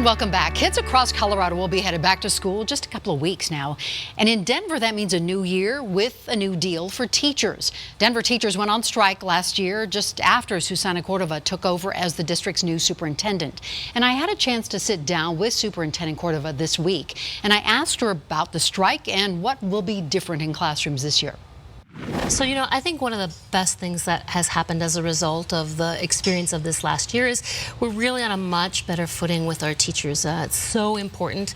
And welcome back. Kids across Colorado will be headed back to school just a couple of weeks now. And in Denver, that means a new year with a new deal for teachers. Denver teachers went on strike last year just after Susana Cordova took over as the district's new superintendent. And I had a chance to sit down with Superintendent Cordova this week. And I asked her about the strike and what will be different in classrooms this year. So, I think one of the best things that has happened as a result of the experience of this last year is we're really on a much better footing with our teachers. It's so important.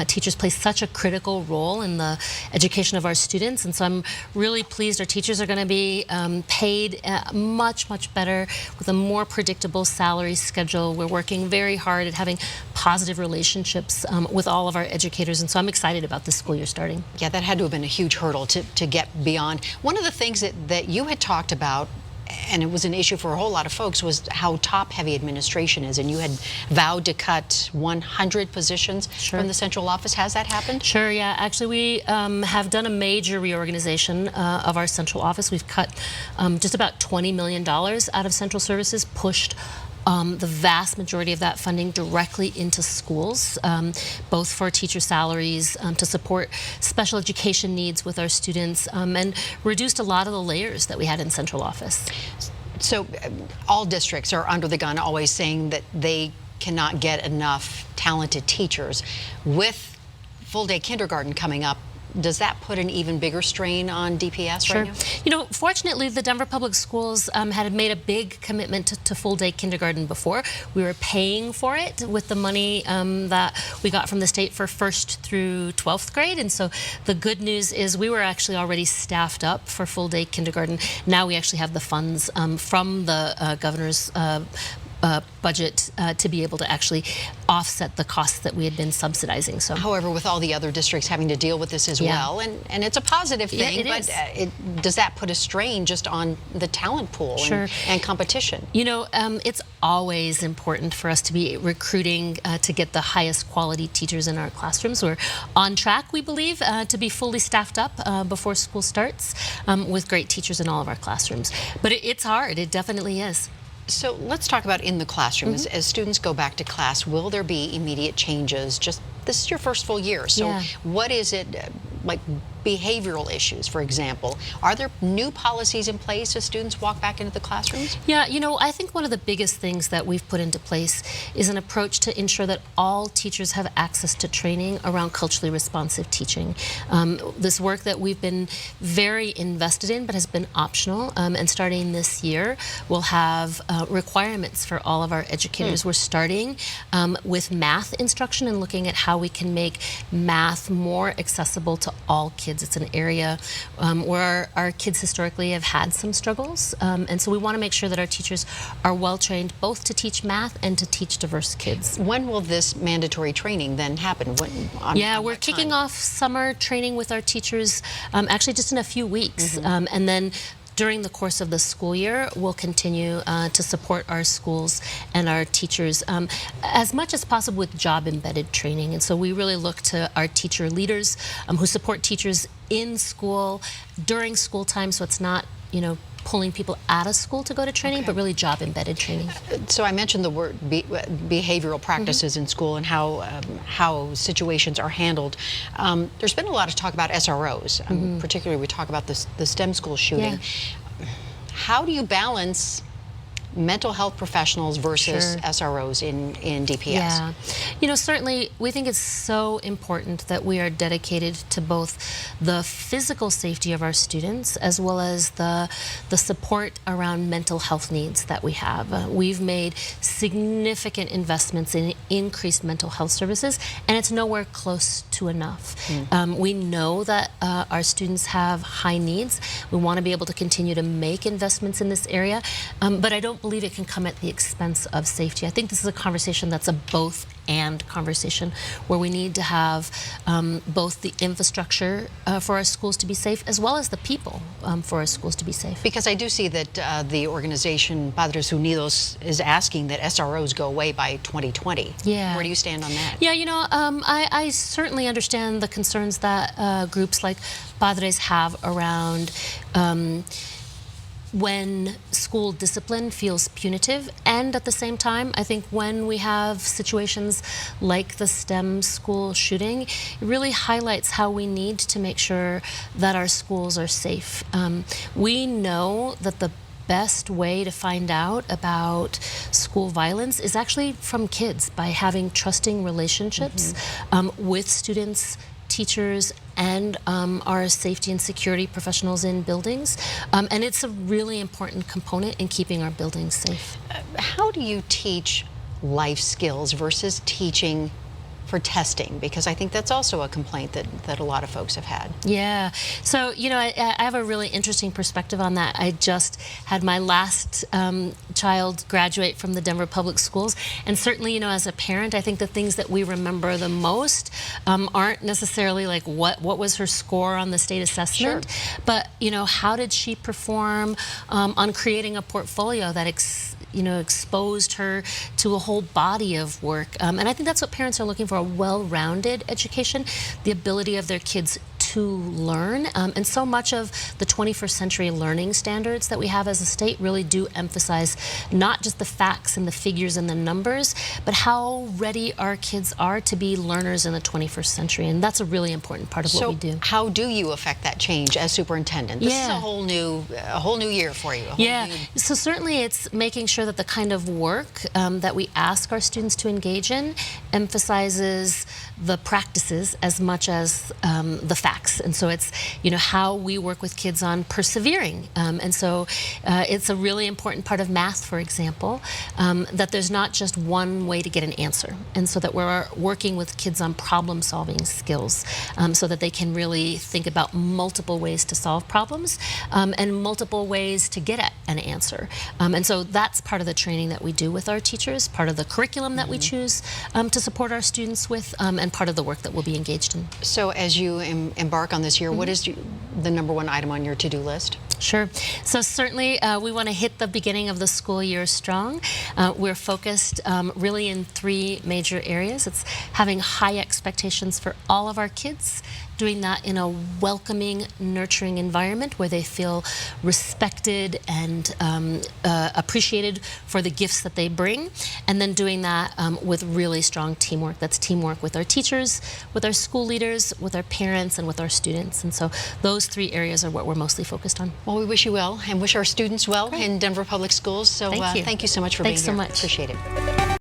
Teachers play such a critical role in the education of our students, and so I'm really pleased our teachers are going to be paid much better with a more predictable salary schedule. We're working very hard at having positive relationships with all of our educators, and so I'm excited about this school year starting. Yeah, that had to have been a huge hurdle to get beyond. One of the things that you had talked about, and it was an issue for a whole lot of folks, was how top-heavy administration is, and you had vowed to cut 100 positions from the central office. Has that happened? Sure, yeah. Actually, we have done a major reorganization of our central office. We've cut just about $20 million out of central services, pushed the vast majority of that funding directly into schools, both for teacher salaries, to support special education needs with our students, and reduced a lot of the layers that we had in central office. So all districts are under the gun, always saying that they cannot get enough talented teachers. With full-day kindergarten coming up, does that put an even bigger strain on DPS right now? Fortunately, the Denver Public Schools had made a big commitment to full-day kindergarten before. We were paying for it with the money that we got from the state for 1st through 12th grade. And so the good news is we were actually already staffed up for full-day kindergarten. Now we actually have the funds from the governor's budget to be able to actually offset the costs that we had been subsidizing. So, however, with all the other districts having to deal with this as well, and it's a positive thing, but does that put a strain just on the talent pool and competition? It's always important for us to be recruiting to get the highest quality teachers in our classrooms. We're on track, we believe, to be fully staffed up before school starts with great teachers in all of our classrooms. But it's hard. It definitely is. So let's talk about in the classroom. As students go back to class, will there be immediate changes? This is your first full year, so what is it, like behavioral issues, for example? Are there new policies in place as students walk back into the classrooms? Yeah, I think one of the biggest things that we've put into place is an approach to ensure that all teachers have access to training around culturally responsive teaching. This work that we've been very invested in but has been optional, and starting this year we'll have requirements for all of our educators. We're starting with math instruction and looking at how we can make math more accessible to all kids. It's an area where our kids historically have had some struggles, and so we want to make sure that our teachers are well trained both to teach math and to teach diverse kids. When will this mandatory training then happen? We're kicking off summer training with our teachers actually just in a few weeks, and then during the course of the school year, we'll continue to support our schools and our teachers as much as possible with job-embedded training. And so we really look to our teacher leaders who support teachers in school during school time, so it's not, pulling people out of school to go to training, but really job-embedded training. So I mentioned the word behavioral practices in school and how situations are handled. There's been a lot of talk about SROs, particularly we talk about the STEM school shooting. How do you balance mental health professionals versus SROs in DPS? Yeah, certainly we think it's so important that we are dedicated to both the physical safety of our students as well as the support around mental health needs that we have. We've made significant investments in increased mental health services, and it's nowhere close to enough. We know that our students have high needs. We want to be able to continue to make investments in this area, but I don't believe it can come at the expense of safety. I think this is a conversation that's a both and conversation where we need to have both the infrastructure for our schools to be safe as well as the people for our schools to be safe. Because I do see that the organization Padres Unidos is asking that SROs go away by 2020. Yeah. Where do you stand on that? Yeah, I certainly understand the concerns that groups like Padres have around when school discipline feels punitive, and at the same time, I think when we have situations like the STEM school shooting, it really highlights how we need to make sure that our schools are safe. We know that the best way to find out about school violence is actually from kids, by having trusting relationships with students, teachers, and our safety and security professionals in buildings. And it's a really important component in keeping our buildings safe. How do you teach life skills versus teaching for testing? Because I think that's also a complaint that a lot of folks have had. Yeah. So, you know, I have a really interesting perspective on that. I just had my last child graduate from the Denver Public Schools. And certainly, you know, as a parent, I think the things that we remember the most aren't necessarily like what was her score on the state assessment, but, you know, how did she perform on creating a portfolio that exposed her to a whole body of work. And I think that's what parents are looking for, a well-rounded education, the ability of their kids to learn. And so much of the 21st century learning standards that we have as a state really do emphasize not just the facts and the figures and the numbers, but how ready our kids are to be learners in the 21st century. And that's a really important part of what we do. So how do you affect that change as superintendent? This is a whole new year for you. So certainly it's making sure that the kind of work that we ask our students to engage in emphasizes the practices as much as the facts. And so it's, you know, how we work with kids on persevering. And so it's a really important part of math, for example, that there's not just one way to get an answer. And so that we're working with kids on problem-solving skills so that they can really think about multiple ways to solve problems and multiple ways to get at an answer. And so that's part of the training that we do with our teachers, part of the curriculum that we choose to support our students with, and part of the work that we'll be engaged in. So as you embark on this year, what is the number one item on your to-do list? Sure. So certainly we want to hit the beginning of the school year strong. We're focused really in three major areas. It's having high expectations for all of our kids, doing that in a welcoming, nurturing environment where they feel respected and appreciated for the gifts that they bring, and then doing that with really strong teamwork. That's teamwork with our teachers, with our school leaders, with our parents, and with our students. And so those three areas are what we're mostly focused on. Well, we wish you well and wish our students well in Denver Public Schools. So thank you so much for being here. Thanks so much. Appreciate it.